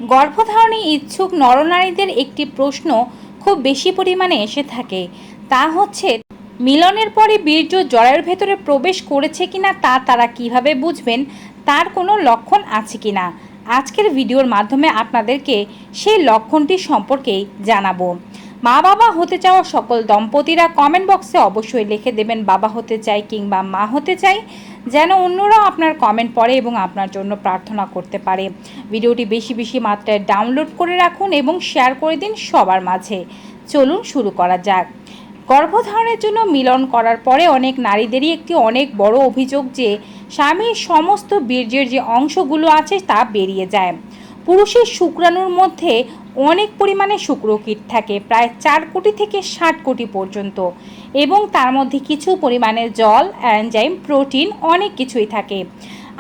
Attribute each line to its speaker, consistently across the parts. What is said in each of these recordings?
Speaker 1: গর্ভধারণে ইচ্ছুক নরনারীদের একটি প্রশ্ন খুব বেশি পরিমাণে এসে থাকে, তা হচ্ছে মিলনের পরে বীর্য জরায়ুর ভেতরে প্রবেশ করেছে কিনা তা তারা কিভাবে বুঝবেন, তার কোনো লক্ষণ আছে কিনা। আজকের ভিডিওর মাধ্যমে আপনাদেরকে সেই লক্ষণটি সম্পর্কেই জানাবো। মা বাবা হতে চাওয়া সকল দম্পতিরা কমেন্ট বক্সে অবশ্যই লিখে দেবেন বাবা হতে চাই কিংবা মা হতে চাই, যেন অন্যরাও আপনার কমেন্ট পড়ে এবং আপনার জন্য প্রার্থনা করতে পারে। ভিডিওটি বেশি বেশি মাত্রায় ডাউনলোড করে রাখুন এবং শেয়ার করে দিন সবার মাঝে। চলুন শুরু করা যাক। গর্ভধারণের জন্য মিলন করার পরে অনেক নারীদেরই একটি অনেক বড় অভিযোগ যে স্বামীর সমস্ত বীর্যের যে অংশগুলো আছে তা বেরিয়ে যায়। পুরুষের শুক্রাণুর মধ্যে অনেক পরিমাণে শুক্রকীট থাকে, প্রায় 4 কোটি থেকে 60 কোটি পর্যন্ত, এবং তার মধ্যে কিছু পরিমাণে জল, এনজাইম, প্রোটিন অনেক কিছুই থাকে।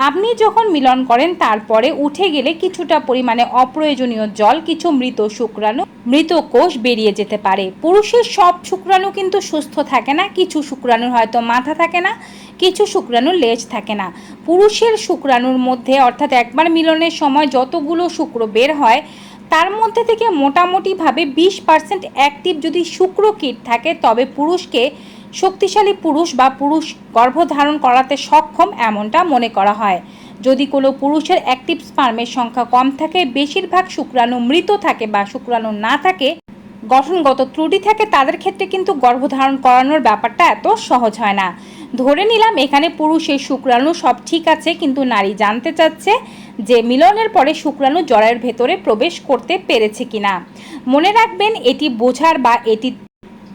Speaker 1: আপনি যখন মিলন করেন তারপরে উঠে গেলে কিছুটা পরিমাণে অপ্রয়োজনীয় জল, কিছু মৃত শুক্রাণু, মৃত কোষ বেরিয়ে যেতে পারে। পুরুষের সব শুক্রাণু কিন্তু সুস্থ থাকে না, কিছু শুক্রাণুর হয়তো মাথা থাকে না, কিছু শুক্রাণুর লেজ থাকে না। পুরুষের শুক্রাণুর মধ্যে অর্থাৎ একবার মিলনের সময় যতগুলো শুক্র বের হয় তার মধ্যে থেকে মোটামুটিভাবে 20% অ্যাক্টিভ যদি শুক্রকীট থাকে তবে পুরুষকে শক্তিশালী পুরুষ বা পুরুষ গর্ভধারণ করাতে সক্ষম এমনটা মনে করা হয়। যদি কোনো পুরুষের অ্যাক্টিভ স্পার্মের সংখ্যা কম থাকে, বেশিরভাগ শুক্রাণু মৃত থাকে বা শুক্রাণু না থাকে, গঠনগত ত্রুটি থাকে, তাদের ক্ষেত্রে কিন্তু গর্ভধারণ করানোর ব্যাপারটা এত সহজ হয় না। ধরে নিলাম এখানে পুরুষের শুক্রাণু সব ঠিক আছে, কিন্তু নারী জানতে চাচ্ছে যে মিলনের পরে শুক্রাণু জরায়ুর ভেতরে প্রবেশ করতে পেরেছে কিনা। মনে রাখবেন, এটি বোঝার বা এটি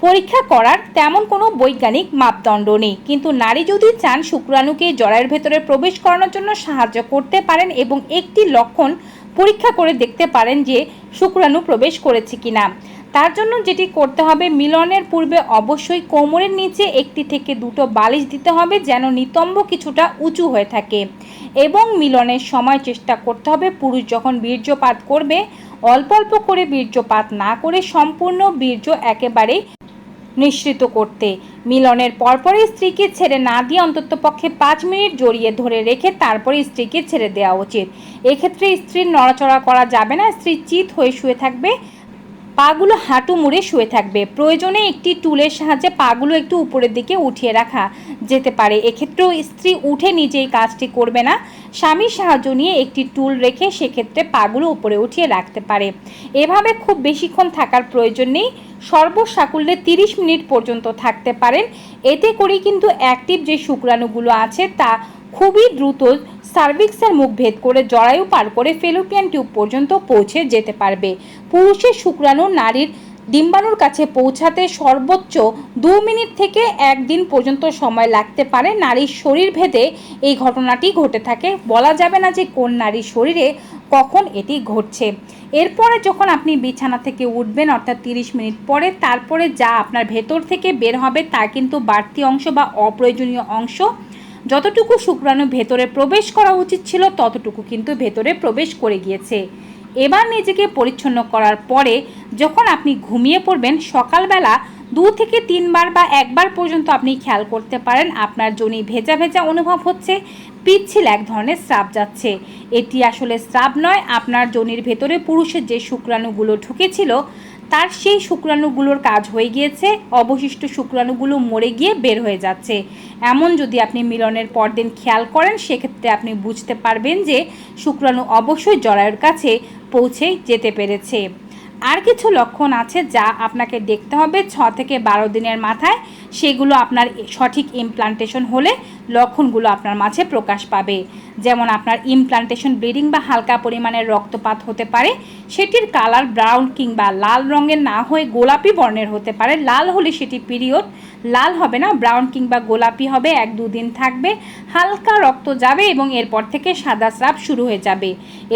Speaker 1: পরীক্ষা করার তেমন কোনো বৈজ্ঞানিক মাপদণ্ড নেই, কিন্তু নারী যদি চান শুক্রাণুকে জরায়ুর ভেতরে প্রবেশ করানোর জন্য সাহায্য করতে পারেন এবং একটি লক্ষণ পরীক্ষা করে দেখতে পারেন যে শুক্রাণু প্রবেশ করেছে কিনা। তার জন্য যেটি করতে হবে, মিলনের পূর্বে অবশ্যই কোমরের নিচে 1 থেকে 2 বালিশ দিতে হবে যেন নিতম্ব কিছুটা উঁচু হয়ে থাকে, এবং মিলনের সময় চেষ্টা করতে হবে পুরুষ যখন বীর্যপাত করবে অল্প অল্প করে বীর্যপাত না করে সম্পূর্ণ বীর্য একেবারে নিঃসৃত করতে। মিলনের পরপরই স্ত্রীকে ছেড়ে না দিয়ে অন্ততপক্ষে 5 মিনিট জড়িয়ে ধরে রেখে তারপরে স্ত্রীকে ছেড়ে দেওয়া উচিত। এক্ষেত্রে স্ত্রীর নড়াচড়া করা যাবে না, স্ত্রী চিত হয়ে শুয়ে থাকবে, পাগুলো হাঁটু মুড়ে শুয়ে থাকবে। প্রয়োজনে একটি টুলের সাহায্যে পাগুলো একটু উপরের দিকে উঠিয়ে রাখা যেতে পারে। এক্ষেত্রেও স্ত্রী উঠে নিজেই কাজটি করবে না, স্বামীর সাহায্য নিয়ে একটি টুল রেখে সেক্ষেত্রে পাগুলো উপরে উঠিয়ে রাখতে পারে। এভাবে খুব বেশিক্ষণ থাকার প্রয়োজন নেই, সর্বসাকুল্যে 30 মিনিট পর্যন্ত থাকতে পারেন। এতে করেই কিন্তু অ্যাক্টিভ যে শুক্রাণুগুলো আছে তা খুবই দ্রুত সার্ভিক্সের মুখ ভেদ করে জরায়ু পার করে ফেলোপিয়ান টিউব পর্যন্ত পৌঁছে যেতে পারবে। পুরুষের শুক্রাণু নারীর ডিম্বাণুর কাছে পৌঁছাতে সর্বোচ্চ 2 মিনিট থেকে 1 দিন পর্যন্ত সময় লাগতে পারে। নারীর শরীর ভেদে এই ঘটনাটি ঘটে থাকে, বলা যাবে না যে কোন নারীর শরীরে কখন এটি ঘটছে। এরপরে যখন আপনি বিছানা থেকে উঠবেন অর্থাৎ 30 মিনিট পরে, তারপরে যা আপনার ভেতর থেকে বের হবে তা কিন্তু বাড়তি অংশ বা অপ্রয়োজনীয় অংশ। যতটুকু শুক্রাণু ভেতরে প্রবেশ করা উচিত ছিল ততটুকু কিন্তু ভেতরে প্রবেশ করে গিয়েছে। এবার নিজেকে পরিচ্ছন্ন করার পরে যখন আপনি ঘুমিয়ে পড়বেন, সকালবেলা 2 থেকে 3 বার বা 1 বার পর্যন্ত আপনি খেয়াল করতে পারেন আপনার যোনি ভেজা ভেজা অনুভব হচ্ছে, পিচ্ছিল এক ধরনের স্রাব যাচ্ছে। এটি আসলে স্রাব নয়, আপনার যোনির ভেতরে পুরুষের যে শুক্রাণুগুলো ঢুকেছিল তার সেই শুক্রাণুগুলোর কাজ হয়ে গিয়েছে, অবশিষ্ট শুক্রাণুগুলো মরে গিয়ে বের হয়ে যাচ্ছে। এমন যদি আপনি মিলনের পরদিন খেয়াল করেন সেক্ষেত্রে আপনি বুঝতে পারবেন যে শুক্রাণু অবশ্যই জরায়ুর কাছে পৌঁছে যেতে পেরেছে। আর কিছু লক্ষণ আছে যা আপনাকে দেখতে হবে 6 থেকে 12 দিনের মাথায়, সেগুলো আপনার সঠিক ইমপ্লান্টেশন হলে লক্ষণগুলো আপনার মাঝে প্রকাশ পাবে। যেমন আপনার ইমপ্লান্টেশন ব্লিডিং বা হালকা পরিমাণের রক্তপাত হতে পারে, সেটির কালার ব্রাউন কিংবা লাল রঙের না হয়ে গোলাপি বর্ণের হতে পারে। লাল হলে সেটি পিরিয়ড, লাল হবে না, ব্রাউন কিংবা গোলাপি হবে, 1-2 দিন থাকবে, হালকা রক্ত যাবে এবং এরপর থেকে সাদা স্রাব শুরু হয়ে যাবে।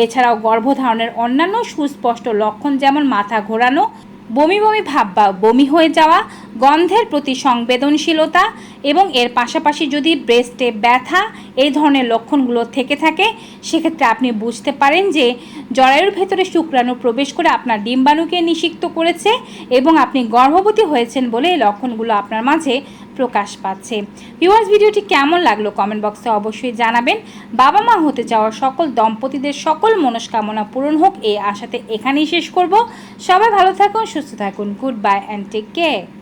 Speaker 1: এছাড়াও গর্ভধারণের অন্যান্য সুস্পষ্ট লক্ষণ যেমন মাথা ঘোরানো, বমি বমি ভাব বা বমি হয়ে যাওয়া, গন্ধের প্রতি সংবেদনশীলতা এবং এর পাশাপাশি যদি ব্রেস্টে ব্যথা এই ধরনের লক্ষণগুলো থেকে থাকে, সেক্ষেত্রে আপনি বুঝতে পারেন যে জরায়ুর ভেতরে শুক্রাণু প্রবেশ করে আপনার ডিম্বাণুকে নিষিক্ত করেছে এবং আপনি গর্ভবতী হয়েছেন বলে এই লক্ষণগুলো আপনার মাঝে প্রকাশ পাচ্ছে। ভিউয়ার্স, ভিডিওটি কেমন লাগলো কমেন্ট বক্সে অবশ্যই জানাবেন। বাবা মা হতে যাওয়ার সকল দম্পতিদের সকল মনস্কামনা পূরণ হোক এই আশাতে এখানেই শেষ করব। সবাই ভালো থাকুন, সুস্থ থাকুন। Good bye and take care.